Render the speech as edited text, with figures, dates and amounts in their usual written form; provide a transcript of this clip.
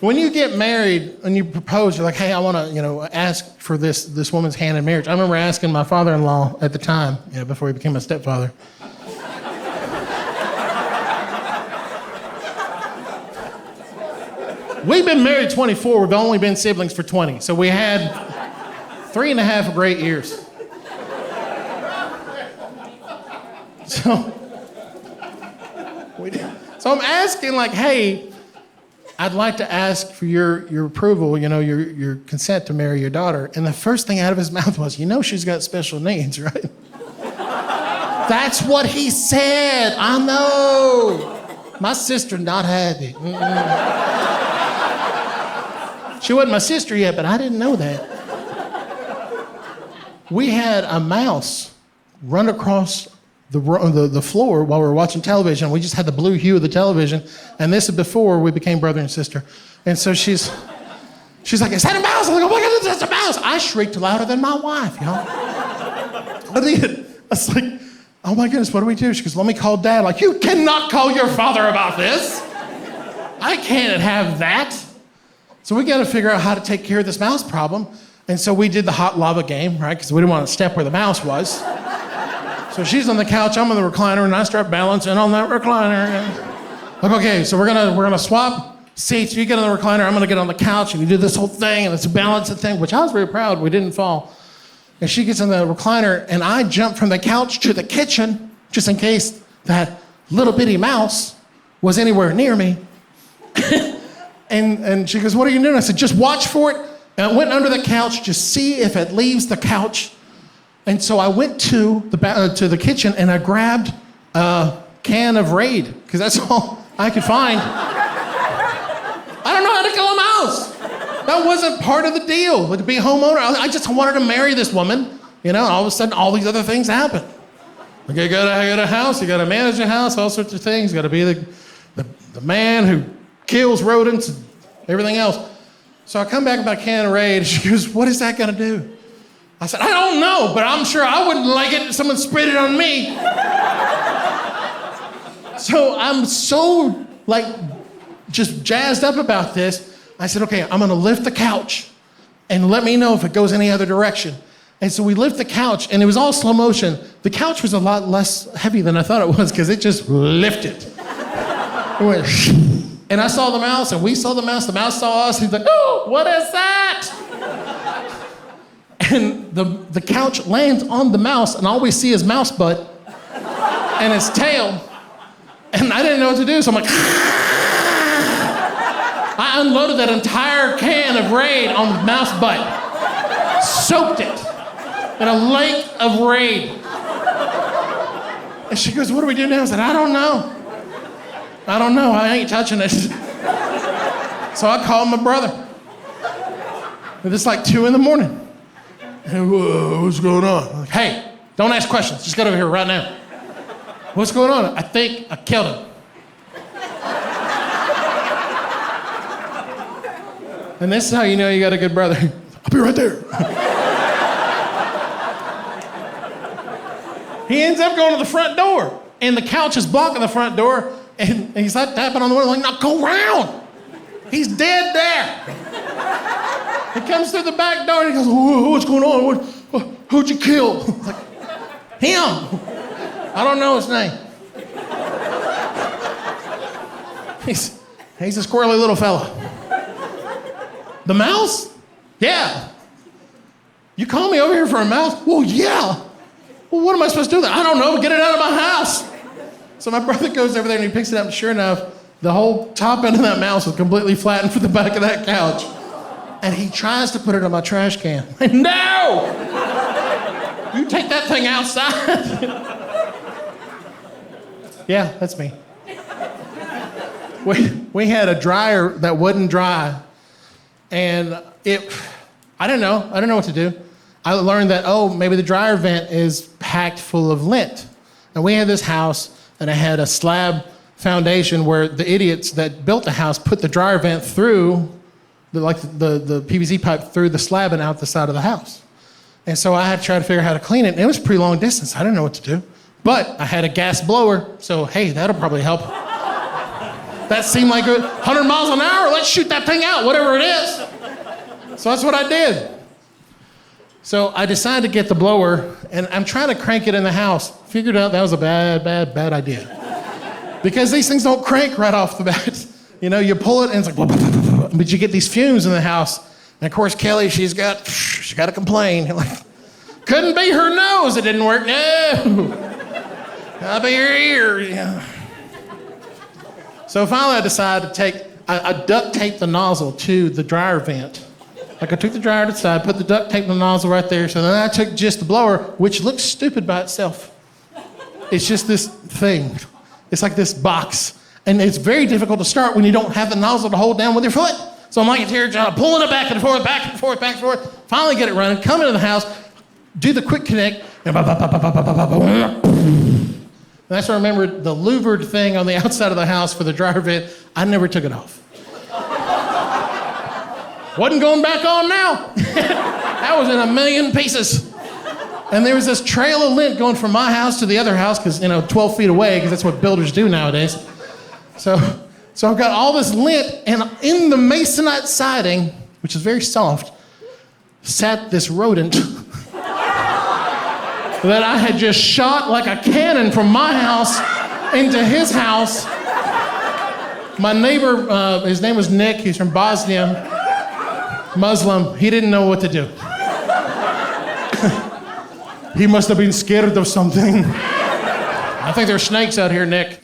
When you get married and you propose, you're like, hey, I want to, ask for this woman's hand in marriage. I remember asking my father-in-law at the time, before he became my stepfather. We've been married 24. We've only been siblings for 20. So we had 3.5 great years. So I'm asking, like, hey, I'd like to ask for your approval, your consent to marry your daughter. And the first thing out of his mouth was, she's got special needs, right? That's what he said. I know. My sister not happy. She wasn't my sister yet, but I didn't know that. We had a mouse run across the floor while we were watching television. We just had the blue hue of the television, and this is before we became brother and sister. And so she's like, is that a mouse? I'm like, oh my God, that's a mouse. I shrieked louder than my wife, y'all. I did. I was like, oh my goodness, what do we do? She goes, let me call Dad. Like, you cannot call your father about this. I can't have that. So we got to figure out how to take care of this mouse problem. And so we did the hot lava game, right? Because we didn't want to step where the mouse was. So she's on the couch, I'm on the recliner, and I start balancing on that recliner. Like, okay, so we're gonna swap seats. You get on the recliner, I'm gonna get on the couch, and we do this whole thing, and it's a balancing thing, which I was very proud we didn't fall. And she gets in the recliner, and I jump from the couch to the kitchen, just in case that little bitty mouse was anywhere near me. and she goes, what are you doing? I said, just watch for it. And I went under the couch, just see if it leaves the couch. And so I went to the kitchen and I grabbed a can of Raid, because that's all I could find. I don't know how to kill a mouse. That wasn't part of the deal. To be a homeowner, I just wanted to marry this woman, and all of a sudden all these other things happen. Okay, you got a house, you got to manage a house, all sorts of things. You got to be the man who kills rodents and everything else. So I come back with my can of Raid, and she goes, what is that going to do? I said, I don't know, but I'm sure I wouldn't like it if someone sprayed it on me. So I'm so, just jazzed up about this. I said, okay, I'm gonna lift the couch and let me know if it goes any other direction. And so we lift the couch, and it was all slow motion. The couch was a lot less heavy than I thought it was, because it just lifted. It went, and I saw the mouse, and we saw the mouse saw us. He's like, oh, what is that? And the couch lands on the mouse, and all we see is mouse butt and its tail. And I didn't know what to do, so I'm like, I unloaded that entire can of Raid on the mouse butt, soaked it in a lake of Raid. And she goes, what do we do now? I said, I don't know, I ain't touching it. So I called my brother. And it's like 2 a.m. Hey, what's going on? I'm like, hey, don't ask questions. Just get over here right now. What's going on? I think I killed him. And this is how you know you got a good brother. I'll be right there. He ends up going to the front door, and the couch is blocking the front door, and he's like tapping on the window, like, no, go around. He's dead there. He comes through the back door and he goes, what's going on? Who'd you kill? Like, him. I don't know his name. He's a squirrely little fella. The mouse? Yeah. You call me over here for a mouse? Well, yeah. Well, what am I supposed to do then? I don't know. Get it out of my house. So my brother goes over there and he picks it up, and sure enough, the whole top end of that mouse was completely flattened for the back of that couch. And he tries to put it on my trash can. No! You take that thing outside. Yeah, that's me. We had a dryer that wouldn't dry. And I don't know what to do. I learned that, maybe the dryer vent is packed full of lint. And we had this house, and it had a slab foundation where the idiots that built the house put the dryer vent through the PVC pipe through the slab and out the side of the house. And so I had to try to figure out how to clean it. And it was a pretty long distance. I didn't know what to do. But I had a gas blower, so hey, that'll probably help. That seemed like 100 miles an hour. Let's shoot that thing out, whatever it is. So that's what I did. So I decided to get the blower, and I'm trying to crank it in the house. Figured out that was a bad idea. Because these things don't crank right off the bat. You know, you pull it, and it's like, but you get these fumes in the house. And of course, Kelly, she's got to complain. Like, couldn't be her nose, it didn't work. No. I'll be your ear. Yeah. So finally I decided to I duct taped the nozzle to the dryer vent. Like I took the dryer to the side, put the duct tape and the nozzle right there. So then I took just the blower, which looks stupid by itself. It's just this thing. It's like this box. And it's very difficult to start when you don't have the nozzle to hold down with your foot. So I'm like here, pulling it back and forth, back and forth, back and forth. Finally get it running, come into the house, do the quick connect, and that's why I remember the louvered thing on the outside of the house for the dryer vent. I never took it off. Wasn't going back on now. That was in a million pieces. And there was this trail of lint going from my house to the other house, because 12 feet away, because that's what builders do nowadays. So I've got all this lint, and in the masonite siding, which is very soft, sat this rodent that I had just shot like a cannon from my house into his house. My neighbor, his name was Nick, he's from Bosnia, Muslim. He didn't know what to do. He must have been scared of something. I think there are snakes out here, Nick.